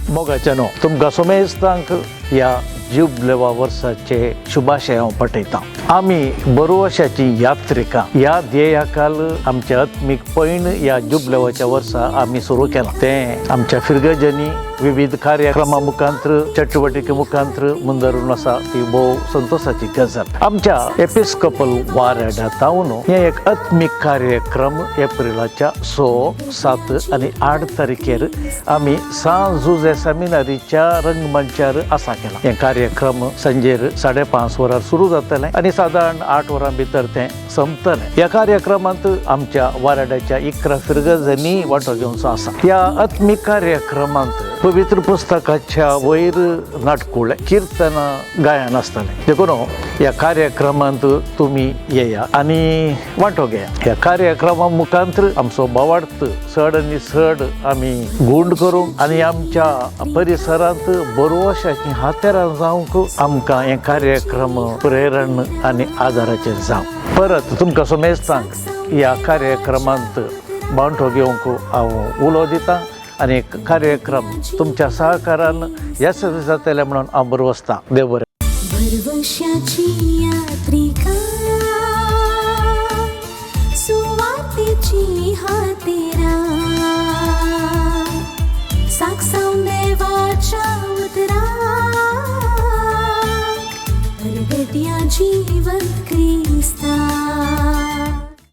मोगाच्या नो तुमकां सोमेस्तांक ह्या जुबलेवा वर्साचे शुभाशय हांव पठयतां. आमी बरो वर्साची यात्रिका ह्या ध्येयाकाल आमच्या आत्मीक पैण ह्या जुबलेवाच्या वर्सा आमी सुरू केलां. तें आमच्या फिरगजनी विविध कार्यक्रमा मुखांत्र चटवटिके मुखांत्र मुंदरून आसा ती भोव संतोशाची गजाल. आमच्या एपिस्कोपल वारेडांतावन हे एक आत्मीक कार्यक्रम एप्रिलाच्या 6, 7 आनी 8 तारखेर आमी सांजुजे सेमिनारीच्या रंगमंचार आसा केला. हे कार्यक्रम सांजेर 5:30 वरार सुरू जातले आनी साधारण 8 वरां भितर तें संपतलें. ह्या कार्यक्रमांत आमच्या वारेडाच्या 11 फिरगजनी वांटो घेवचो आसा. ह्या आत्मीक कार्यक्रमांत पवित्र पुस्तकाच्या वयर नाटकुळे कीर्तनां गायन आसतलें. देखून ह्या कार्यक्रमांत तुमी येया आनी वांटो घेया. ह्या कार्यक्रमा मुखांत्र आमचो बोवार्थ चड आनी चड आमी गूण करूंक आनी आमच्या परिसरांत बरोवशाची हातेरां जावंक आमकां हे कार्यक्रम प्रेरण आनी आदाराचेर जावं. परत तुमकां सोमेस्तांक ह्या कार्यक्रमांत वांटो घेवंक हांव उलो दितां आनी कार्यक्रम तुमच्या सहकारान यशस्वी जातले म्हणून हांव बरो वसतां. देव बरें. भरवशाची यात्रिका सुवातेची हातेरा साक्षांत देवाच्या उतरा परगट्या जीवन